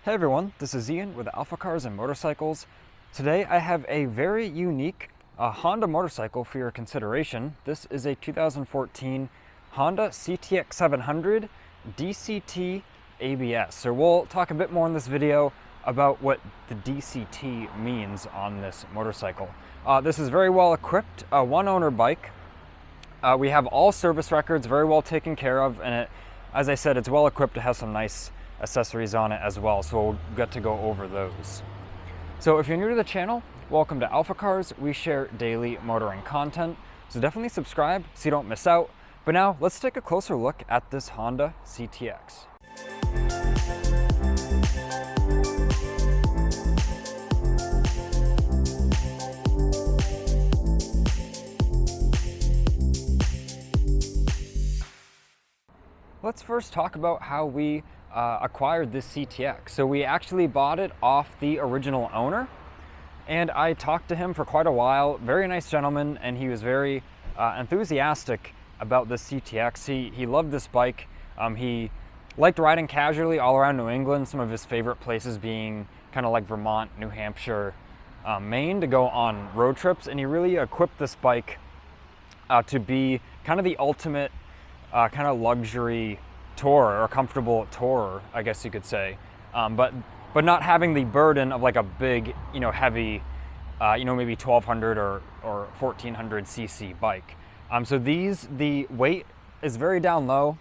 Hey everyone, this is Ian with AlphaCars and Motorcycles. Today I have a very unique Honda motorcycle for your consideration. This is a 2014 Honda CTX700 DCT ABS. So we'll talk a bit more in this video about what the DCT means on this motorcycle. This is very well equipped, a one-owner bike. We have all service records very well taken care of, and as I said, it's well equipped. It has some nice accessories on it as well, so we'll get to go over those. So if you're new to the channel, welcome to AlphaCars. We share daily motoring content, so definitely subscribe so you don't miss out. But now let's take a closer look at this Honda CTX. Let's first talk about how we acquired this CTX. So we actually bought it off the original owner, and I talked to him for quite a while. Very nice gentleman, and he was very enthusiastic about this CTX. He loved this bike. He liked riding casually all around New England, some of his favorite places being kind of like Vermont, New Hampshire, Maine, to go on road trips, and he really equipped this bike to be kind of the ultimate kind of luxury tourer, or comfortable tourer, I guess you could say, but not having the burden of like a big, heavy, maybe 1200 or 1400 cc bike. So the weight is very down low.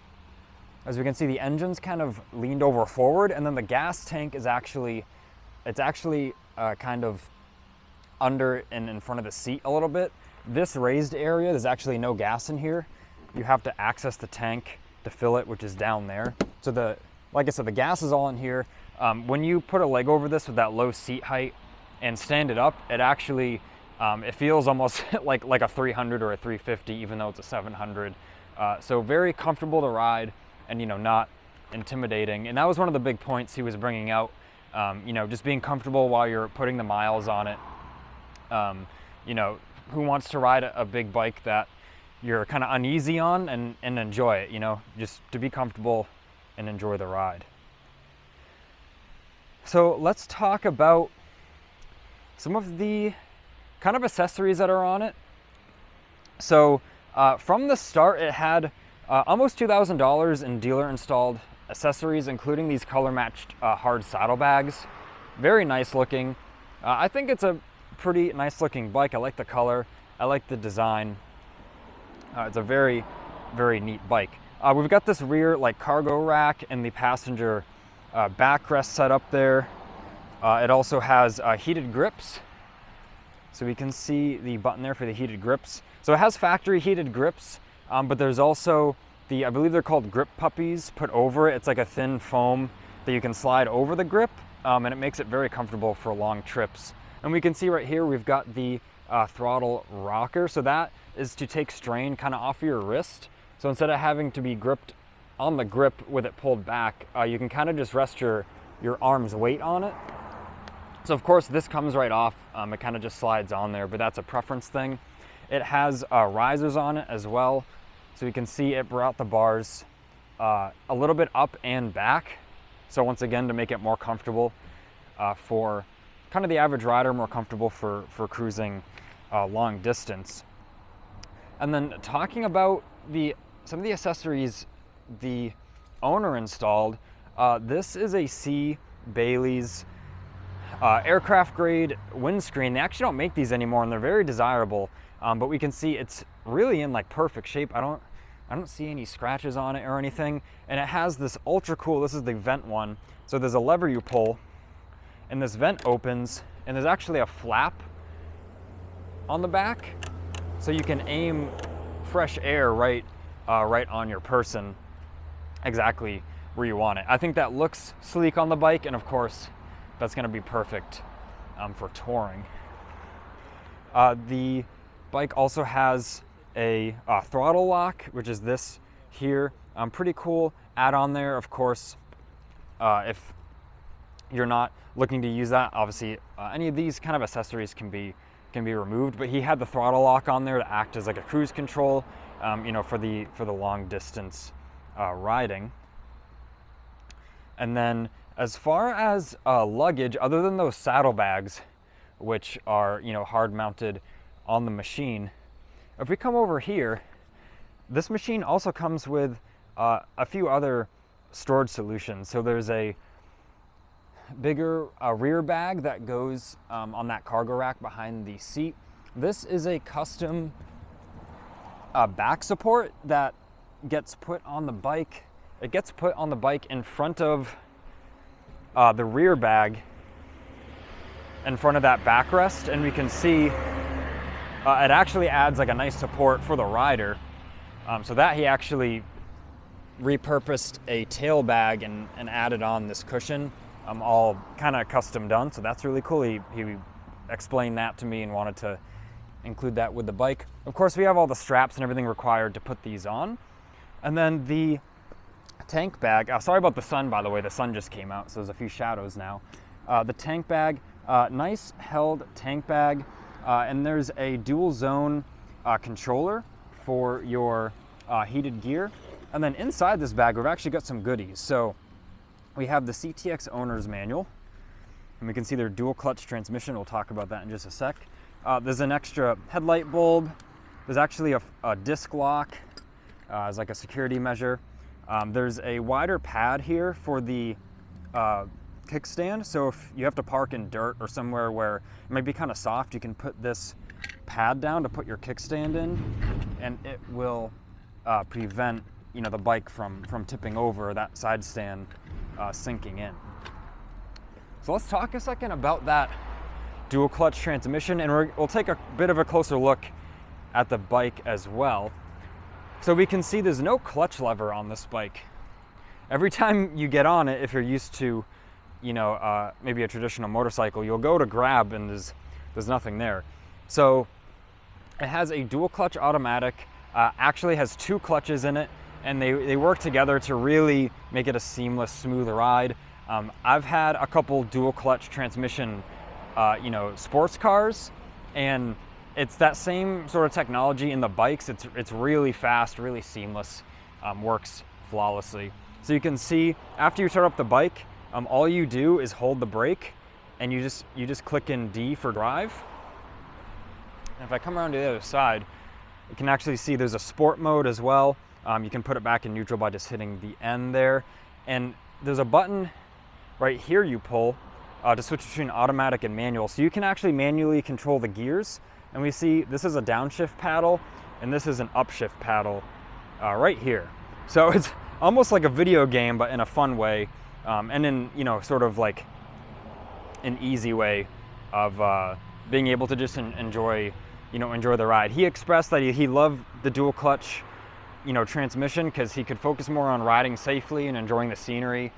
As we can see, the engine's kind of leaned over forward, and then the gas tank is actually kind of under and in front of the seat a little bit. This raised area, there's actually no gas in here. You have to access the tank to fill it, which is down there. So like I said, the gas is all in here. When you put a leg over this with that low seat height and stand it up, it actually, it feels almost like a 300 or a 350, even though it's a 700. So very comfortable to ride, and not intimidating. And that was one of the big points he was bringing out, just being comfortable while you're putting the miles on it. Who wants to ride a big bike that you're kind of uneasy on and enjoy it, just to be comfortable and enjoy the ride. So let's talk about some of the kind of accessories that are on it. So from the start, it had almost $2,000 in dealer installed accessories, including these color matched hard saddlebags. Very nice looking. I think it's a pretty nice looking bike. I like the color, I like the design. It's a very, very neat bike. We've got this rear cargo rack and the passenger backrest set up there. It also has heated grips. So we can see the button there for the heated grips. So it has factory heated grips, but there's also I believe they're called grip puppies, put over it. It's like a thin foam that you can slide over the grip, and it makes it very comfortable for long trips. And we can see right here, we've got the throttle rocker. So that is to take strain kind of off of your wrist. So instead of having to be gripped on the grip with it pulled back, you can kind of just rest your arm's weight on it. So of course this comes right off. It kind of just slides on there, but that's a preference thing. It has risers on it as well. So you can see it brought the bars a little bit up and back. So once again, to make it more comfortable for kind of the average rider, more comfortable for cruising long distance. And then talking about some of the accessories the owner installed, this is a C. Bailey's aircraft grade windscreen. They actually don't make these anymore, and they're very desirable, but we can see it's really in perfect shape. I don't see any scratches on it or anything. And it has this ultra cool, this is the vent one. So there's a lever you pull, and this vent opens, and there's actually a flap on the back, so you can aim fresh air right on your person, exactly where you want it. I think that looks sleek on the bike, and of course that's going to be perfect for touring. The bike also has a throttle lock, which is this here. Pretty cool add-on there. Of course, if you're not looking to use that, obviously any of these kind of accessories can be removed, but he had the throttle lock on there to act as like a cruise control, for the long distance riding. And then As far as luggage, other than those saddlebags, which are, you know, hard mounted on the machine, if we come over here, this machine also comes with a few other storage solutions. So there's a bigger rear bag that goes on that cargo rack behind the seat. This is a custom back support that gets put on the bike. It gets put on the bike in front of the rear bag, in front of that backrest, and we can see it actually adds like a nice support for the rider. So that he actually repurposed a tail bag and added on this cushion, all kind of custom done. So that's really cool. He explained that to me and wanted to include that with the bike. Of course, we have all the straps and everything required to put these on. And then the tank bag, sorry about the sun, by the way, the sun just came out, so there's a few shadows now. The tank bag, nice held tank bag, and there's a dual zone controller for your heated gear. And then inside this bag, we've actually got some goodies. So we have the CTX owner's manual, and we can see their dual clutch transmission. We'll talk about that in just a sec. There's an extra headlight bulb. There's actually a disc lock as like a security measure. There's a wider pad here for the kickstand. So if you have to park in dirt or somewhere where it might be kind of soft, you can put this pad down to put your kickstand in, and it will prevent, you know, the bike from tipping over, that side stand sinking in. So let's talk a second about that dual clutch transmission, and we'll take a bit of a closer look at the bike as well. So we can see there's no clutch lever on this bike. Every time you get on it, if you're used to, you know, maybe a traditional motorcycle, you'll go to grab and there's nothing there. So it has a dual clutch automatic, actually has two clutches in it, and they work together to really make it a seamless, smooth ride. I've had a couple dual clutch transmission, you know, sports cars, and it's that same sort of technology in the bikes. It's really fast, really seamless, works flawlessly. So you can see after you start up the bike, all you do is hold the brake, and you just click in D for drive. And if I come around to the other side, you can actually see there's a sport mode as well. You can put it back in neutral by just hitting the N there. And there's a button right here you pull to switch between automatic and manual. So you can actually manually control the gears. And we see this is a downshift paddle, and this is an upshift paddle right here. So it's almost like a video game, but in a fun way, and in, you know, sort of like an easy way of being able to just enjoy the ride. He expressed that he loved the dual clutch, you know, transmission, because he could focus more on riding safely and enjoying the scenery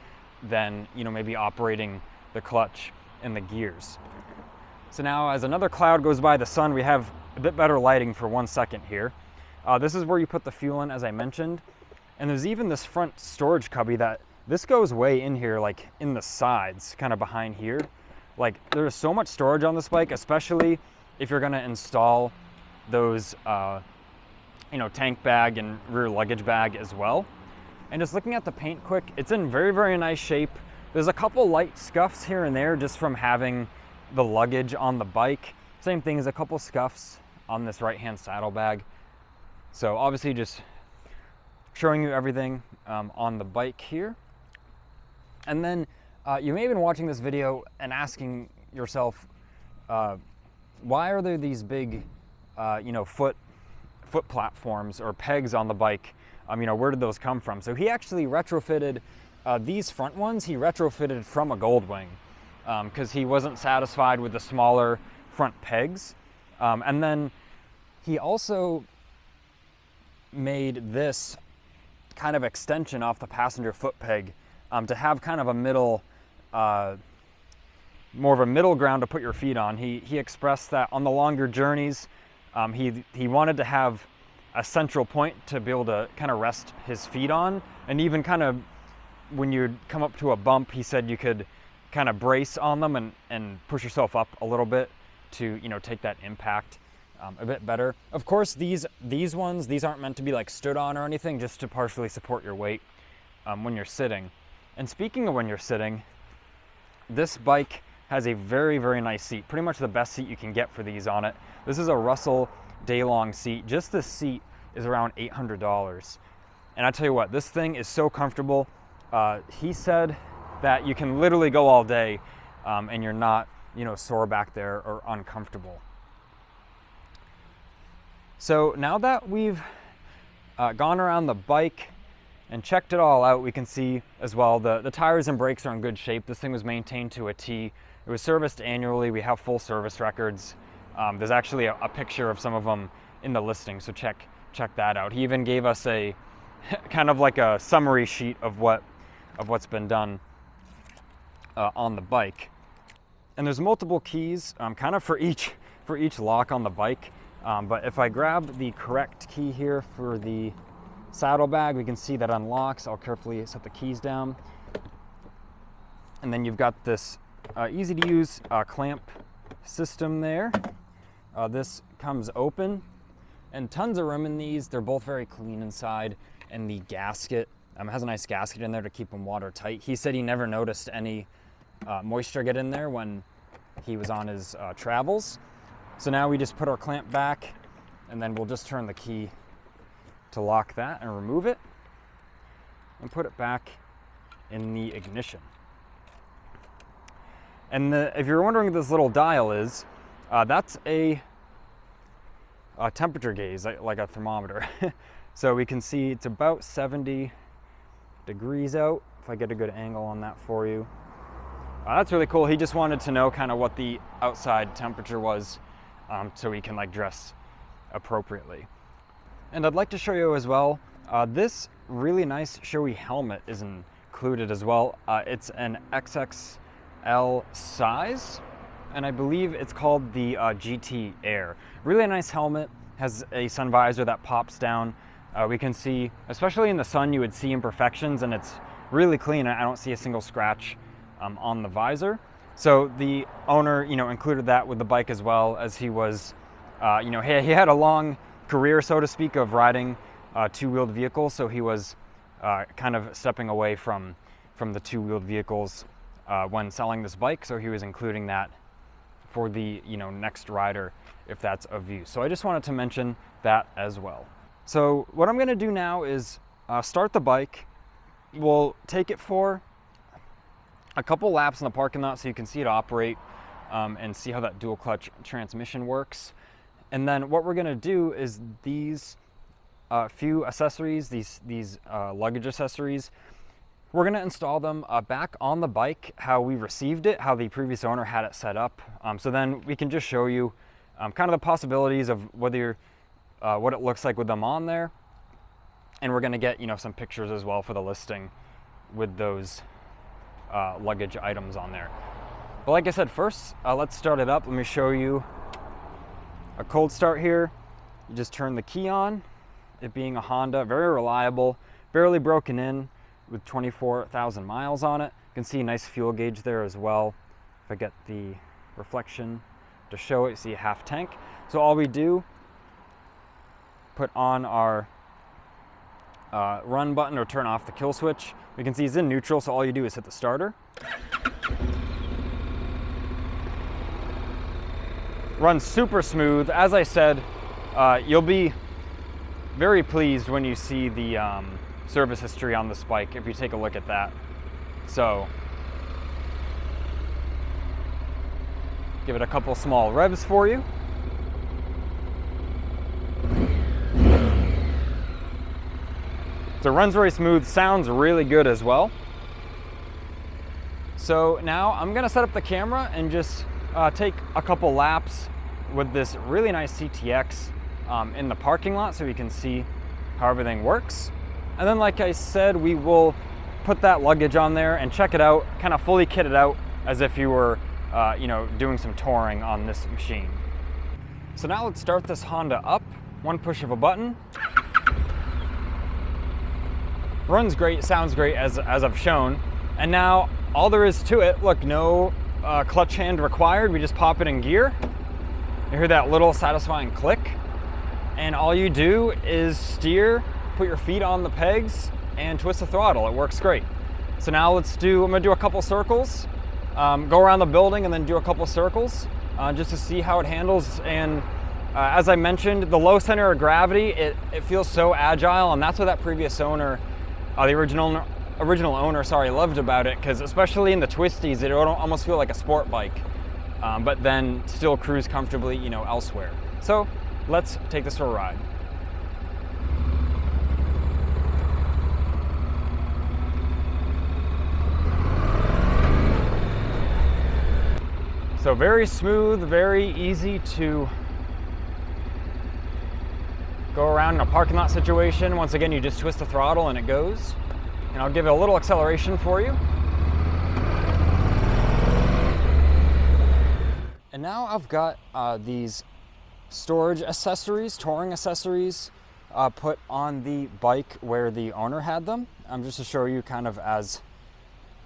than, you know, maybe operating the clutch and the gears. So now, as another cloud goes by the sun, we have a bit better lighting for 1 second here. This is where you put the fuel in, as I mentioned. And there's even this front storage cubby that this goes way in here, like in the sides, kind of behind here. Like, there's so much storage on this bike, especially if you're gonna install those, you know, tank bag and rear luggage bag as well. And just looking at the paint quick, it's in very, very nice shape. There's a couple light scuffs here and there just from having the luggage on the bike. Same thing as a couple scuffs on this right-hand saddlebag. So obviously just showing you everything on the bike here. And then you may have been watching this video and asking yourself, why are there these big, you know, foot platforms or pegs on the bike? You know, where did those come from? So he actually retrofitted these front ones. He retrofitted from a Goldwing because he wasn't satisfied with the smaller front pegs. And then he also made this kind of extension off the passenger foot peg to have kind of a middle, more of a middle ground to put your feet on. He expressed that on the longer journeys, he wanted to have a central point to be able to kind of rest his feet on, and even kind of when you come up to a bump, he said you could kind of brace on them and push yourself up a little bit to, you know, take that impact a bit better. Of course, these aren't meant to be like stood on or anything, just to partially support your weight when you're sitting. And speaking of when you're sitting, this bike has a very, very nice seat. Pretty much the best seat you can get for these on it. This is a Russell Daylong seat. Just this seat is around $800. And I tell you what, this thing is so comfortable. He said that you can literally go all day and you're not, sore back there or uncomfortable. So now that we've gone around the bike and checked it all out, we can see as well the tires and brakes are in good shape. This thing was maintained to a T. It was serviced annually. We have full service records. There's actually a picture of some of them in the listing, so check that out. He even gave us a kind of like a summary sheet of what's been done on the bike. And there's multiple keys kind of for each lock on the bike. But if I grab the correct key here for the saddlebag, we can see that unlocks. I'll carefully set the keys down. And then you've got this easy to use clamp system there. This comes open and tons of room in these. They're both very clean inside, and the gasket has a nice gasket in there to keep them watertight. He said he never noticed any moisture get in there when he was on his travels. So now we just put our clamp back, and then we'll just turn the key to lock that and remove it and put it back in the ignition. And if you're wondering what this little dial is, that's a temperature gauge, like a thermometer. So we can see it's about 70 degrees out, if I get a good angle on that for you. That's really cool. He just wanted to know kind of what the outside temperature was, so we can dress appropriately. And I'd like to show you as well, this really nice showy helmet is included as well. It's an XXL size, and I believe it's called the GT Air. Really nice helmet, has a sun visor that pops down. We can see, especially in the sun, you would see imperfections, and it's really clean. I don't see a single scratch on the visor. So the owner, included that with the bike as well, as he was, he had a long career, so to speak, of riding two-wheeled vehicles. So he was kind of stepping away from the two-wheeled vehicles when selling this bike. So he was including that for the next rider, if that's of use. So I just wanted to mention that as well. So what I'm going to do now is start the bike. We'll take it for a couple laps in the parking lot so you can see it operate and see how that dual clutch transmission works. And then what we're going to do is these few accessories, these luggage accessories, we're going to install them back on the bike how we received it, how the previous owner had it set up. So then we can just show you kind of the possibilities of whether what it looks like with them on there. And we're going to get some pictures as well for the listing with those luggage items on there. But like I said, first let's start it up. Let me show you a cold start here. You just turn the key on. It being a Honda, very reliable, barely broken in, with 24,000 miles on it. You can see a nice fuel gauge there as well. If I get the reflection to show it, you see a half tank. So all we do, put on our run button or turn off the kill switch. We can see it's in neutral, so all you do is hit the starter. Runs super smooth. As I said, you'll be very pleased when you see the service history on this bike if you take a look at that. So give it a couple small revs for you. So it runs very smooth, sounds really good as well. So now I'm gonna set up the camera and just take a couple laps with this really nice CTX in the parking lot so you can see how everything works. And then like I said, we will put that luggage on there and check it out, kind of fully kit it out as if you were doing some touring on this machine. So now let's start this Honda up. One push of a button. Runs great, sounds great as I've shown. And now all there is to it, look, no clutch hand required. We just pop it in gear. You hear that little satisfying click. And all you do is steer, put your feet on the pegs, and twist the throttle. It works great. So now I'm gonna do a couple circles, go around the building and then do a couple circles just to see how it handles. And as I mentioned, the low center of gravity, it feels so agile, and that's what that previous owner, the original owner, loved about it, because especially in the twisties, it would almost feel like a sport bike, but then still cruise comfortably, you know, elsewhere. So let's take this for a ride. So very smooth, very easy to go around in a parking lot situation. Once again, you just twist the throttle and it goes. And I'll give it a little acceleration for you. And now I've got these storage accessories, touring accessories, put on the bike where the owner had them. Just to show you kind of as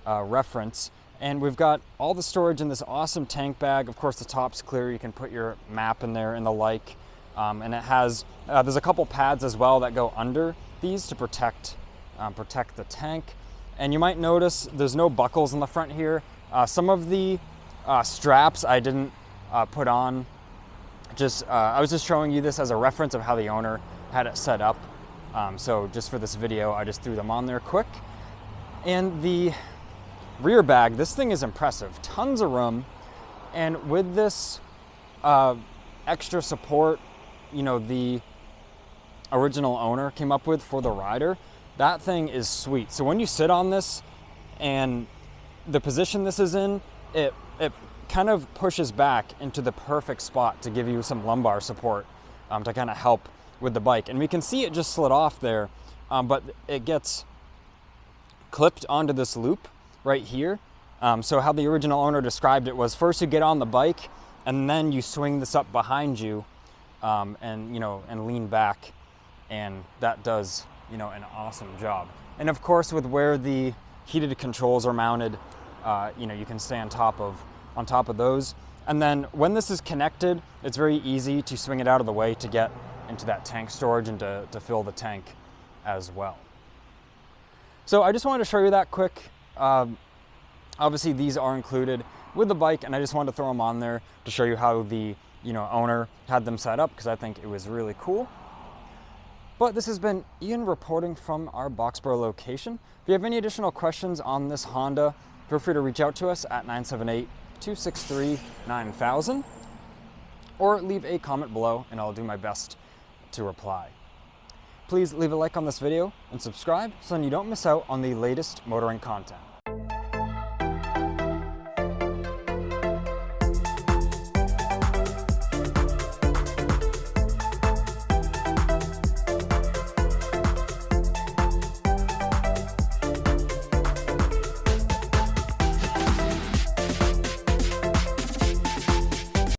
a reference. And we've got all the storage in this awesome tank bag. Of course, the top's clear. You can put your map in there and the like. And it has, there's a couple pads as well that go under these to protect the tank. And you might notice there's no buckles in the front here. Some of the straps I didn't put on. I was just showing you this as a reference of how the owner had it set up. So just for this video, I just threw them on there quick. And the rear bag, this thing is impressive. Tons of room. And with this extra support, you know, the original owner came up with for the rider, that thing is sweet. So when you sit on this and the position this is in, it kind of pushes back into the perfect spot to give you some lumbar support to kind of help with the bike. And we can see it just slid off there, but it gets clipped onto this loop right here. So how the original owner described it was, first you get on the bike and then you swing this up behind you and lean back, and that does, you know, an awesome job. And of course, with where the heated controls are mounted, you know, you can stay on top of those. And then when this is connected, it's very easy to swing it out of the way to get into that tank storage and to fill the tank as well. So I just wanted to show you that quick. Obviously these are included with the bike, and I just wanted to throw them on there to show you how the, you know, owner had them set up, because I think it was really cool. But this has been Ian reporting from our Boxborough location. If you have any additional questions on this Honda, feel free to reach out to us at 978-263-9000 or leave a comment below and I'll do my best to reply. Please leave a like on this video and subscribe so then you don't miss out on the latest motoring content.